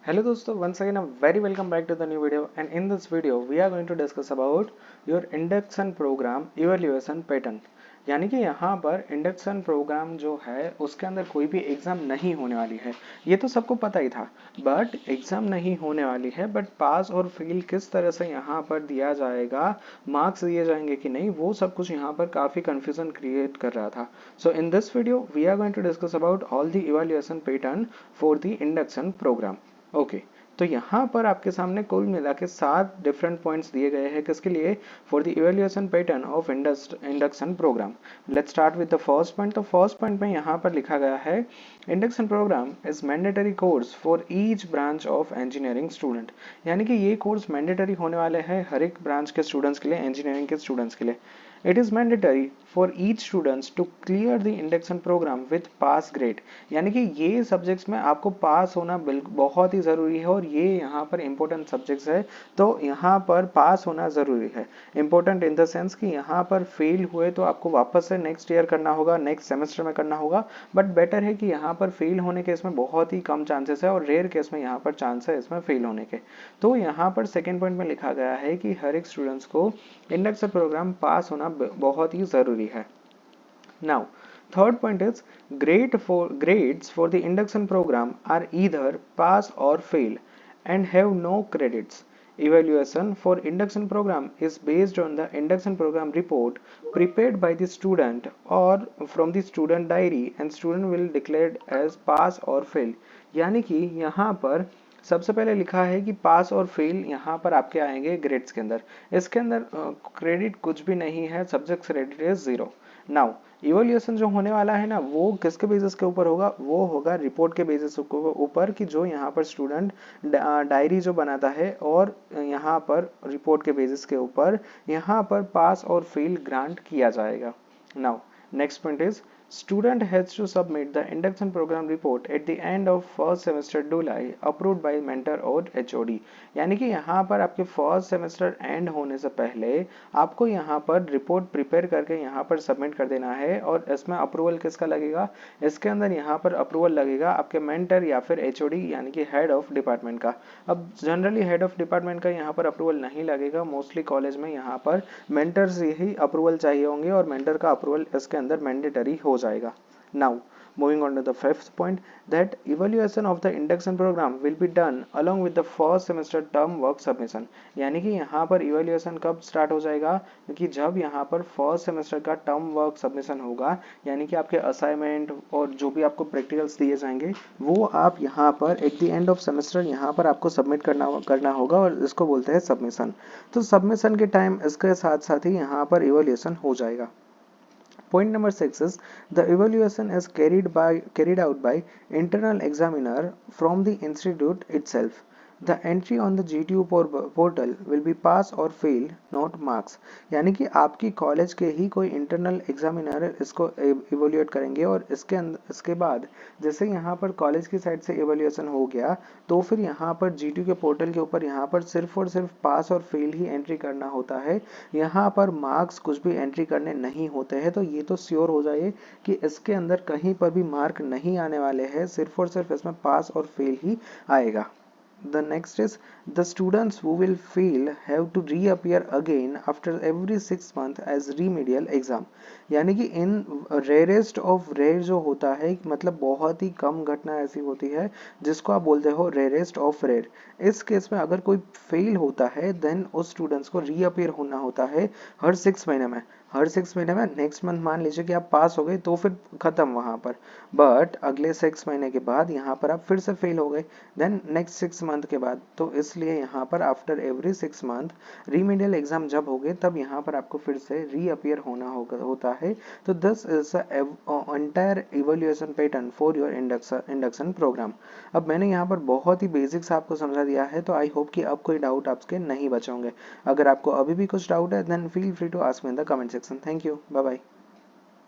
Hello दोस्तों, once again a very welcome back to the new video, and in this video we are going to discuss about your induction program evaluation pattern। यानी कि यहाँ पर induction programme जो है उसके अंदर कोई भी एग्ज़ाम नहीं होने वाली है। ये तो सबको पता ही था, बट एग्ज़ाम नहीं होने वाली है, बट पास और फेल किस तरह से यहाँ पर दिया जाएगा, मार्क्स दिए जाएंगे कि नहीं, वो सब कुछ यहाँ पर काफ़ी कन्फ्यूज़न क्रिएट कर रहा था। So in this video we are going to discuss about all the evaluation pattern for the induction program. Okay, तो यहाँ पर आपके सामने कुल मिला के 7 डिफरेंट पॉइंट्स दिए गए हैं किसके लिए, for the evaluation pattern of induction program. Let's start with the first point. तो फर्स्ट पॉइंट में यहाँ पर लिखा गया है, induction program is mandatory course for each branch of engineering student. यानी कि ये कोर्स मैंडेटरी होने वाले हैं हर एक ब्रांच के स्टूडेंट्स के लिए, इंजीनियरिंग के स्टूडेंट्स के लिए। It is mandatory for each students to clear the induction program with pass grade। यानी कि ये सब्जेक्ट्स में आपको पास होना बहुत ही ज़रूरी है, और ये यहाँ पर इम्पोर्टेंट सब्जेक्ट्स है, तो यहाँ पर पास होना ज़रूरी है। इम्पोर्टेंट इन द सेंस कि यहाँ पर फेल हुए तो आपको वापस से नेक्स्ट ईयर करना होगा, नेक्स्ट सेमेस्टर में करना होगा, बट बेटर है कि यहाँ पर फेल होने के इसमें बहुत ही कम चांसेस है, और रेयर केस में यहाँ पर चांस है इसमें फेल होने के। तो यहाँ पर सेकेंड पॉइंट में लिखा गया है कि हर एक स्टूडेंट्स को इंडक्शन प्रोग्राम पास होना बहुत ही ज़रूरी है। Now, third point is grades for the induction program are either pass or fail and have no credits. Evaluation for induction program is based on the induction program report prepared by the student or from the student diary, and student will declare as pass or fail। यानी कि यहाँ पर सबसे पहले लिखा है कि पास और फेल यहाँ पर आपके आएंगे ग्रेड्स के अंदर। इसके अंदर क्रेडिट कुछ भी नहीं है, subject credit is 0। Now evolution जो होने वाला है ना, वो किसके बेसिस के ऊपर होगा, वो होगा रिपोर्ट के बेसिस के ऊपर, कि जो यहाँ पर स्टूडेंट डायरी जो बनाता है, और यहाँ पर रिपोर्ट के बेसिस के ऊपर यहाँ पर पास और फेल ग्रांट किया जाएगा। Now next point is, student has to submit the induction program report at the end of first semester July approved by mentor और HOD। यानी कि यहाँ पर आपके फर्स्ट सेमेस्टर एंड होने से पहले आपको यहाँ पर रिपोर्ट प्रिपेयर करके यहाँ पर सबमिट कर देना है, और इसमें अप्रूवल किसका लगेगा, इसके अंदर यहाँ पर अप्रूवल लगेगा आपके मेंटर या फिर HOD यानी कि हेड ऑफ डिपार्टमेंट का। अब जनरली हेड ऑफ डिपार्टमेंट का यहाँ पर अप्रूवल नहीं लगेगा, मोस्टली कॉलेज में यहाँ पर मेंटर से ही अप्रूवल चाहिए होंगे, और मेंटर का अप्रूवल इसके अंदर मैंडेटरी हो जाएगा। Now moving on to the fifth point, that evaluation of the induction program will be done along with the first semester term work submission। यानी कि यहाँ पर evaluation कब स्टार्ट हो जाएगा, क्योंकि जब यहाँ पर फर्स्ट सेमेस्टर का टर्म वर्क सबमिशन होगा, यानी कि आपके असाइनमेंट और जो भी आपको प्रैक्टिकल्स दिए जाएंगे वो आप यहाँ पर at the end of semester यहाँ पर आपको सबमिट करना होगा, और इसको बोलते हैं सबमिशन। तो सबमिशन के टाइम इसके साथ साथ ही यहाँ पर evaluation हो जाएगा। Point number 6 is, the evaluation is carried out by internal examiner from the institute itself। The entry on the GTU portal will be pass or fail, not marks। यानी कि आपकी कॉलेज के ही कोई इंटरनल एग्जामिनर इसको इवोल्यूएट करेंगे, और इसके बाद जैसे यहाँ पर कॉलेज की साइड से इवोल्यूएशन हो गया, तो फिर यहाँ पर GTU के पोर्टल के ऊपर यहाँ पर सिर्फ और सिर्फ पास और फेल ही एंट्री करना होता है। यहाँ पर मार्क्स कुछ भी एंट्री करने नहीं होते हैं। तो ये तो श्योर हो जाए कि इसके अंदर कहीं पर भी मार्क नहीं आने वाले हैं, सिर्फ और सिर्फ इसमें पास और फेल ही आएगा। The next is, the students who will fail have to reappear again after every 6 months as remedial exam। यानी कि इन रेयरेस्ट ऑफ रेयर जो होता है, मतलब बहुत ही कम घटना ऐसी होती है जिसको आप बोलते हो रेयरेस्ट ऑफ रेयर। इस केस में अगर कोई फेल होता है, देन उस स्टूडेंट्स को रीअपियर होना होता है हर 6 महीने में। हर 6 महीने में नेक्स्ट मंथ मान लीजिए कि आप पास हो गए तो फिर खत्म वहां पर, बट अगले 6 महीने के बाद यहाँ पर आप फिर से फेल हो गए, देन नेक्स्ट 6 मंथ के बाद। तो इसलिए यहाँ पर आफ्टर एवरी 6 मंथ रीमीडियल एग्जाम जब हो गए, तब यहाँ पर आपको फिर से रीअपियर होना होता है। तो this is entire evaluation pattern for your induction program. अब मैंने यहाँ पर बहुत ही बेसिक्स आपको समझा दिया है, तो आई होप कि अब कोई डाउट आपके नहीं बचे होंगे। अगर आपको अभी भी कुछ डाउट है, then feel free to ask me in the comment section. Thank you, bye bye.